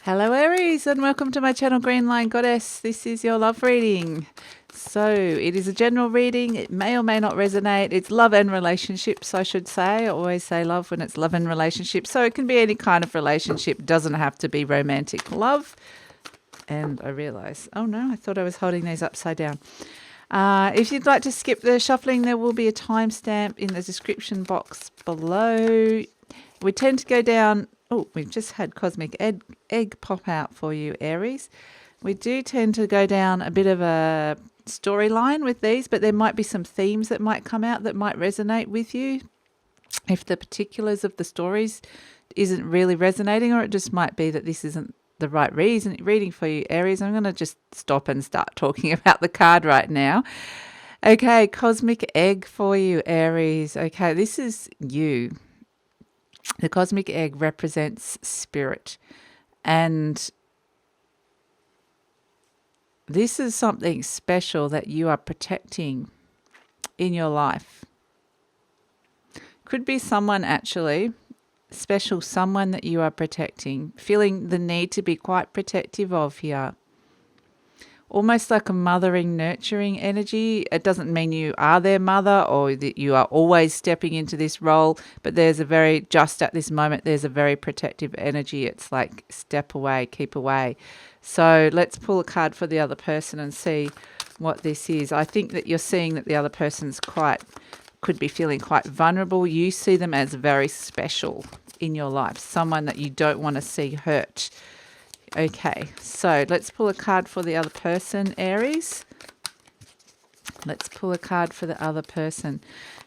Hello Aries and welcome to my channel GreenLion Goddess. This is your love reading. So it is a general reading. It may or may not resonate. It's love and relationships, I should say. I always say love when it's love and relationships. So it can be any kind of relationship. It doesn't have to be romantic love. And I realise, oh no, I thought I was holding these upside down. If you'd like to skip the shuffling, there will be a timestamp in the description box below. We tend to go down. Oh, we've just had Cosmic Egg pop out for you, Aries. We do tend to go down a bit of a storyline with these, but there might be some themes that might come out that might resonate with you. If the particulars of the stories isn't really resonating, or it just might be that this isn't the right reading for you, Aries, I'm going to just stop and start talking about the card right now. Okay, Cosmic Egg for you, Aries. Okay, this is you. The cosmic egg represents spirit, and this is something special that you are protecting in your life. Could be someone actually special, someone that you are protecting, feeling the need to be quite protective of here. Almost like a mothering, nurturing energy. It doesn't mean you are their mother or that you are always stepping into this role, but just at this moment, there's a very protective energy. It's like step away, keep away. So let's pull a card for the other person and see what this is. I think that you're seeing that the other person's could be feeling quite vulnerable. You see them as very special in your life, someone that you don't want to see hurt. Okay, so let's pull a card for the other person, Aries. Let's pull a card for the other person.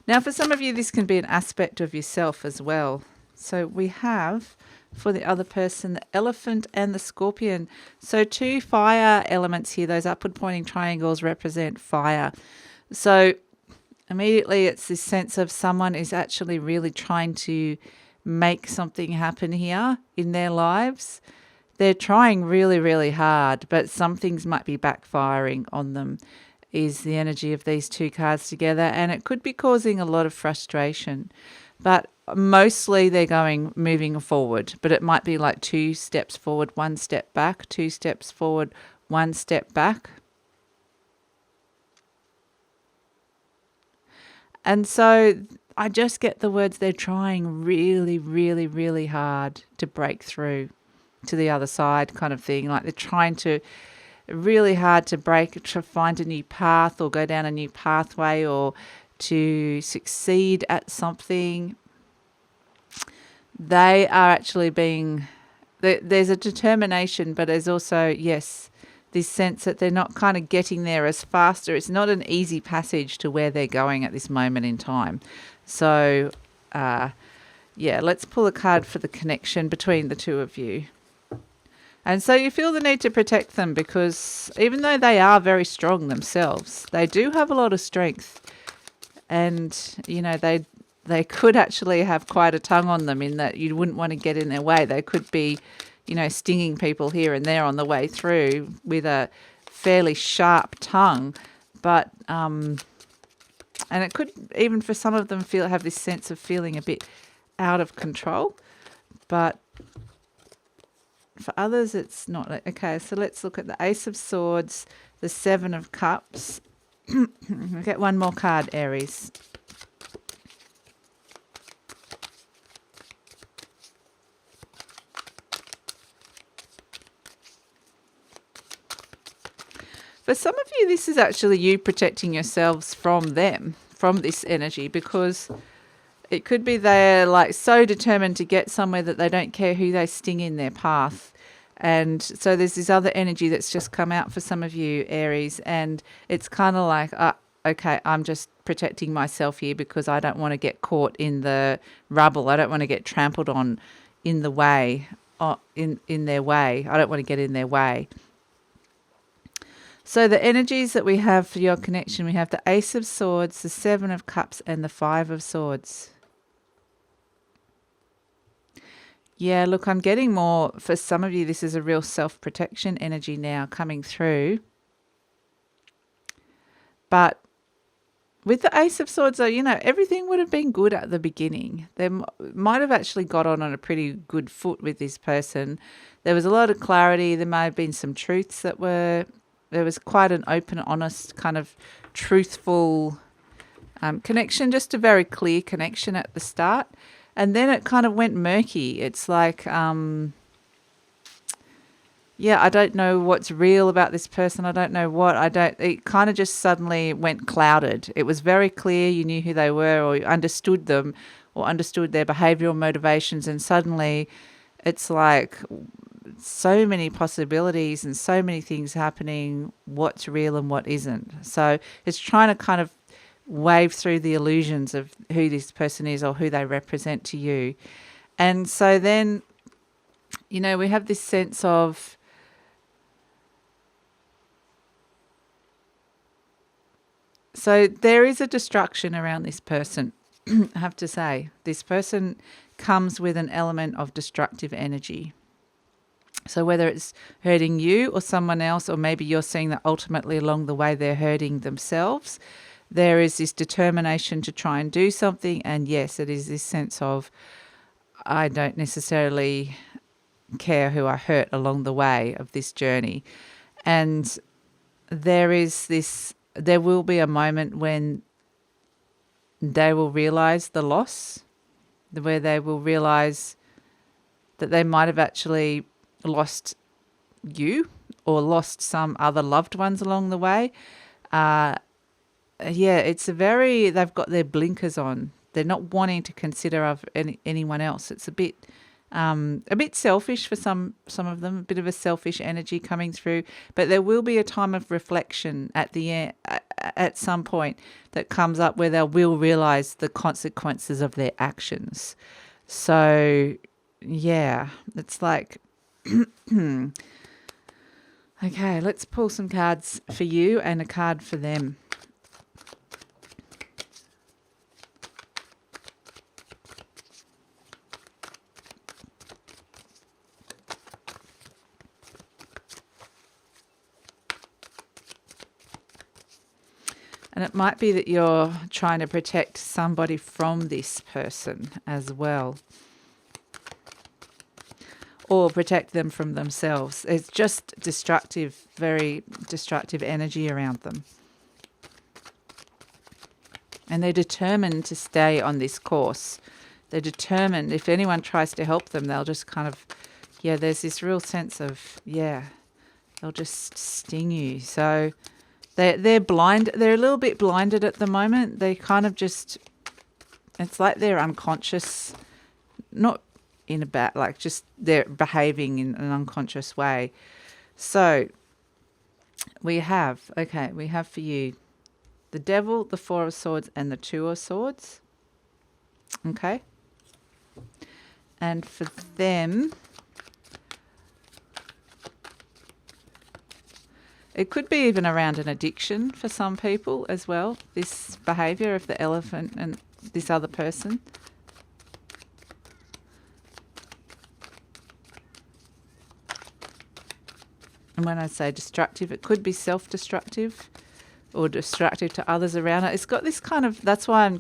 Now, for some of you, this can be an aspect of yourself as well. So we have, for the other person, the Elephant and the Scorpion. So two fire elements here. Those upward pointing triangles represent fire. So immediately it's this sense of someone is actually really trying to make something happen here in their lives. They're trying really, really hard, but some things might be backfiring on them, is the energy of these two cards together. And it could be causing a lot of frustration. But mostly they're moving forward. But it might be like 2 steps forward, 1 step back, 2 steps forward, 1 step back. And so I just get the words they're trying really, really, really hard to break through to the other side kind of thing. Like they're trying to really hard to find a new path or go down a new pathway or to succeed at something. They are actually there's a determination, but there's also, yes, this sense that they're not kind of getting there as faster. It's not an easy passage to where they're going at this moment in time. So, yeah, let's pull a card for the connection between the two of you. And so you feel the need to protect them because even though they are very strong themselves, they do have a lot of strength. And, you know, they could actually have quite a tongue on them in that you wouldn't want to get in their way. They could be, you know, stinging people here and there on the way through with a fairly sharp tongue. But, and it could even for some of them have this sense of feeling a bit out of control. But for others, it's not. Okay, so let's look at the Ace of Swords, the Seven of Cups. We'll get one more card, Aries. For some of you, this is actually you protecting yourselves from them, from this energy, because it could be they're like so determined to get somewhere that they don't care who they sting in their path. And so there's this other energy that's just come out for some of you, Aries, and it's kind of like, okay, I'm just protecting myself here because I don't want to get caught in the rubble. I don't want to get trampled on in the way, in their way. I don't want to get in their way. So the energies that we have for your connection, we have the Ace of Swords, the Seven of Cups, and the Five of Swords. Yeah, look, I'm getting more, for some of you, this is a real self-protection energy now coming through. But with the Ace of Swords, though, everything would have been good at the beginning. They might have actually got on a pretty good foot with this person. There was a lot of clarity. There may have been some truths there was quite an open, honest, kind of truthful connection, just a very clear connection at the start. And then it kind of went murky. It's like, I don't know what's real about this person. I don't know it kind of just suddenly went clouded. It was very clear. You knew who they were, or you understood them, or understood their behavioral motivations. And suddenly it's like so many possibilities and so many things happening. What's real and what isn't. So it's trying to kind of wave through the illusions of who this person is or who they represent to you. And so then, we have this sense of, so there is a destruction around this person. I have to say, this person comes with an element of destructive energy. So whether it's hurting you or someone else, or maybe you're seeing that ultimately along the way they're hurting themselves, there is this determination to try and do something. And yes, it is this sense of, I don't necessarily care who I hurt along the way of this journey. And there will be a moment when they will realize the loss, where they will realize that they might have actually lost you or lost some other loved ones along the way. They've got their blinkers on. They're not wanting to consider of anyone else. It's a bit selfish for some of them, a bit of a selfish energy coming through. But there will be a time of reflection at the end, at some point, that comes up where they will realize the consequences of their actions. So, yeah, it's like, okay, let's pull some cards for you and a card for them. And it might be that you're trying to protect somebody from this person as well, or protect them from themselves. It's just destructive, very destructive energy around them. And they're determined to stay on this course. They're determined. If anyone tries to help them, they'll just kind of, there's this real sense of, they'll just sting you. So they're blind. They're a little bit blinded at the moment. They kind of just, it's like they're unconscious, not in a bad, like just they're behaving in an unconscious way. So we have for you the Devil, the Four of Swords, and the Two of Swords. Okay. And for them, it could be even around an addiction for some people as well, this behavior of the elephant and this other person. And when I say destructive, it could be self-destructive or destructive to others around it. It's got this kind of, that's why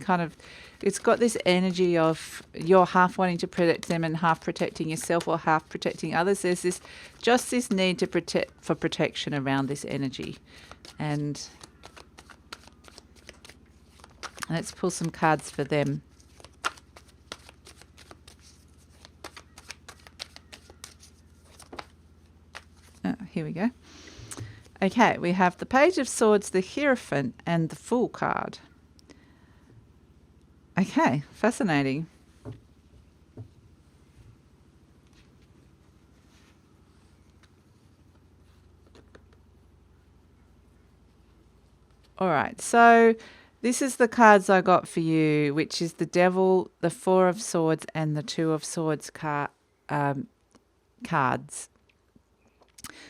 it's got this energy of you're half wanting to protect them and half protecting yourself, or half protecting others. There's this need to for protection around this energy. And let's pull some cards for them. Here we go. Okay, we have the Page of Swords, the Hierophant, and the Fool card. Okay, fascinating. All right, so this is the cards I got for you, which is the Devil, the Four of Swords, and the Two of Swords cards.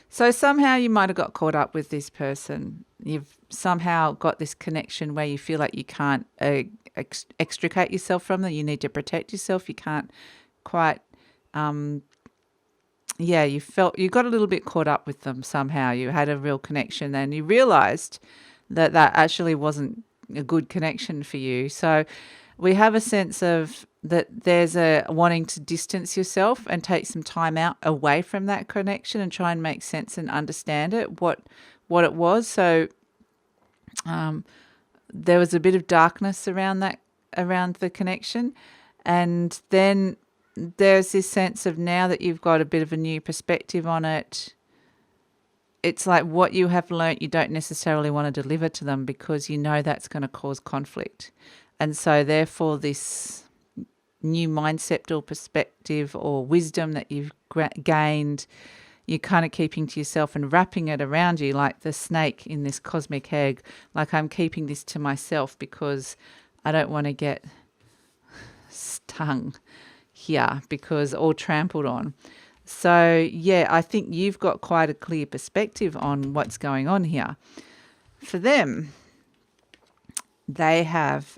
So somehow you might have got caught up with this person. You've somehow got this connection where you feel like you can't extricate yourself from them. You need to protect yourself. You can't quite, you got a little bit caught up with them somehow. You had a real connection and you realized that actually wasn't a good connection for you. So we have a sense of that there's a wanting to distance yourself and take some time out away from that connection and try and make sense and understand it, what it was. So there was a bit of darkness around the connection. And then there's this sense of, now that you've got a bit of a new perspective on it, it's like what you have learnt you don't necessarily want to deliver to them, because you know that's going to cause conflict. And so therefore this new mindset or perspective or wisdom that you've gained, you're kind of keeping to yourself and wrapping it around you like the snake in this cosmic egg. Like, I'm keeping this to myself because I don't want to get stung here or trampled on. So yeah, I think you've got quite a clear perspective on what's going on here. For them, they have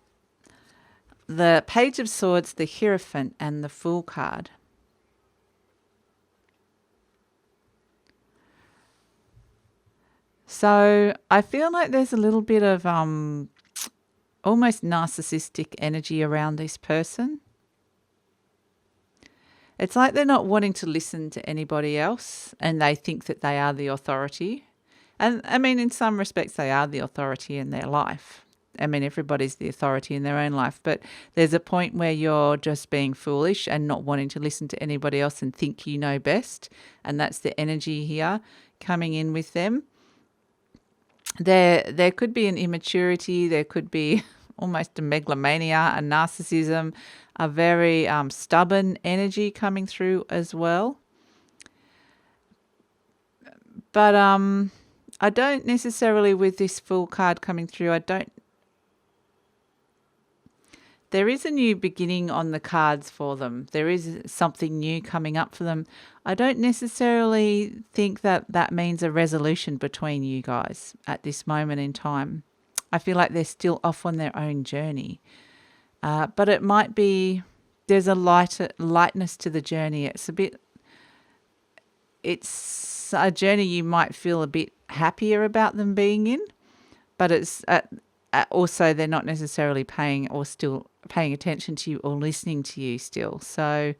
the Page of Swords, the Hierophant, and the Fool card. So I feel like there's a little bit of almost narcissistic energy around this person. It's like they're not wanting to listen to anybody else, and they think that they are the authority. And I mean, in some respects, they are the authority in their life. I mean, everybody's the authority in their own life, but there's a point where you're just being foolish and not wanting to listen to anybody else and think you know best. And that's the energy here coming in with them. There could be an immaturity, there could be almost a megalomania, a narcissism, a very stubborn energy coming through as well. But I don't necessarily, with this Fool card coming through, there is a new beginning on the cards for them. There is something new coming up for them. I don't necessarily think that that means a resolution between you guys at this moment in time. I feel like they're still off on their own journey. But it might be, there's a lightness to the journey. It's a journey you might feel a bit happier about them being in, but it's also they're not necessarily paying attention to you or listening to you still. So,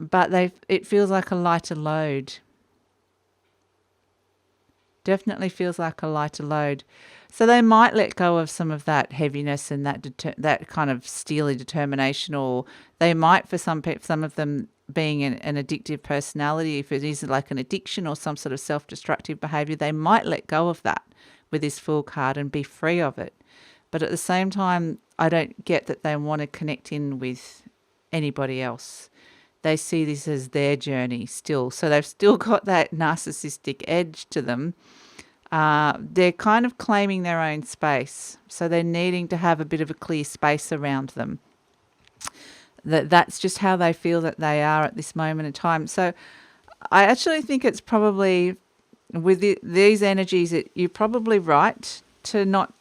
but it feels like a lighter load. Definitely feels like a lighter load. So they might let go of some of that heaviness and that kind of steely determination, or they might, for some of them, being an addictive personality, if it is like an addiction or some sort of self-destructive behavior, they might let go of that with this Fool card and be free of it. But at the same time, I don't get that they want to connect in with anybody else. They see this as their journey still. So they've still got that narcissistic edge to them. They're kind of claiming their own space. So they're needing to have a bit of a clear space around them. That's just how they feel that they are at this moment in time. So I actually think it's probably, with these energies, you're probably right to not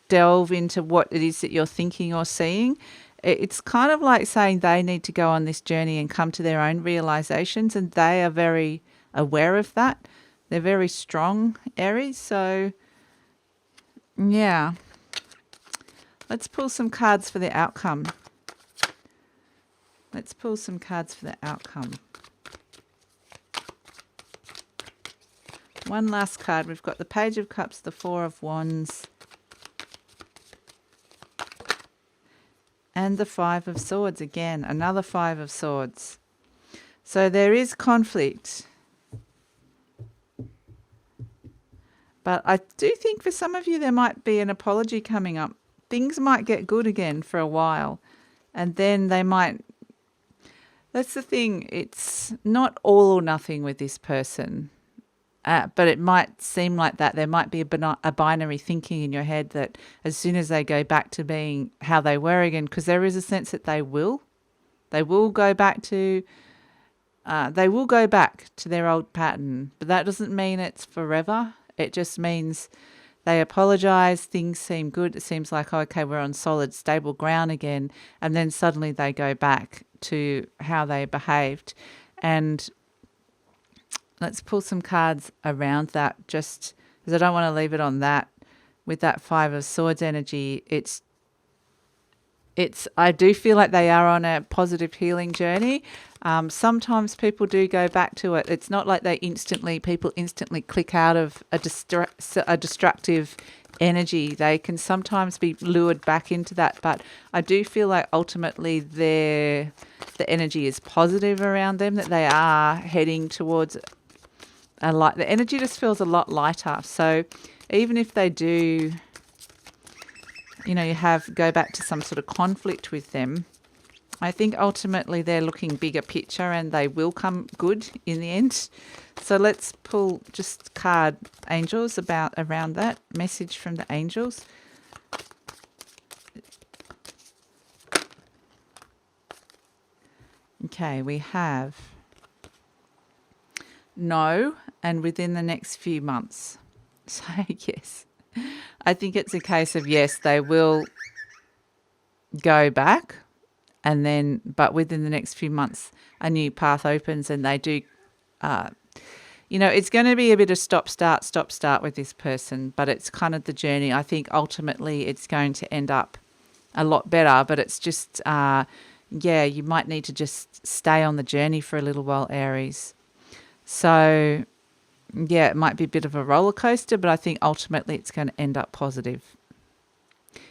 delve into what it is that you're thinking or seeing. It's kind of like saying they need to go on this journey and come to their own realizations, and they are very aware of that. They're very strong, Aries. So, yeah. Let's pull some cards for the outcome. Let's pull some cards for the outcome. One last card. We've got the Page of Cups, the Four of Wands, and the Five of Swords again. Another Five of Swords. So there is conflict. But I do think for some of you there might be an apology coming up. Things might get good again for a while. And then they might... That's the thing. It's not all or nothing with this person. But it might seem like that. There might be a binary thinking in your head that as soon as they go back to being how they were again, because there is a sense that they will go back to their old pattern. But that doesn't mean it's forever. It just means they apologize. Things seem good. It seems like, okay, we're on solid, stable ground again. And then suddenly they go back to how they behaved. And let's pull some cards around that, just because I don't want to leave it on that. with that Five of Swords energy, I do feel like they are on a positive healing journey. Sometimes people do go back to it. It's not like people instantly click out of a destructive energy. They can sometimes be lured back into that, but I do feel like ultimately the energy is positive around them, that they are heading towards a light. The energy just feels a lot lighter. So even if they do, you go back to some sort of conflict with them, I think ultimately they're looking bigger picture and they will come good in the end. So let's pull just card angels around that message from the angels. Okay, we have no and within the next few months. So yes, I think it's a case of yes, they will go back, and then but within the next few months a new path opens and they do it's going to be a bit of stop start with this person, but it's kind of the journey. I think ultimately it's going to end up a lot better, but it's just you might need to just stay on the journey for a little while, Aries. So yeah, it might be a bit of a roller coaster, but I think ultimately it's going to end up positive.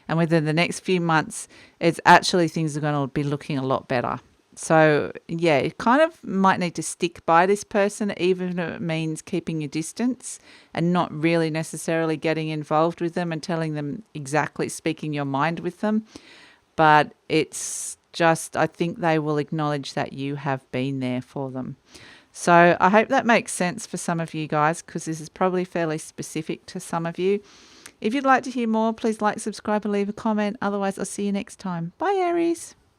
And within the next few months, it's actually things are going to be looking a lot better. So yeah, it kind of might need to stick by this person, even if it means keeping your distance and not really necessarily getting involved with them and telling them exactly, speaking your mind with them. But it's just, I think they will acknowledge that you have been there for them. So I hope that makes sense for some of you guys, because this is probably fairly specific to some of you. If you'd like to hear more, please like, subscribe and leave a comment. Otherwise, I'll see you next time. Bye, Aries.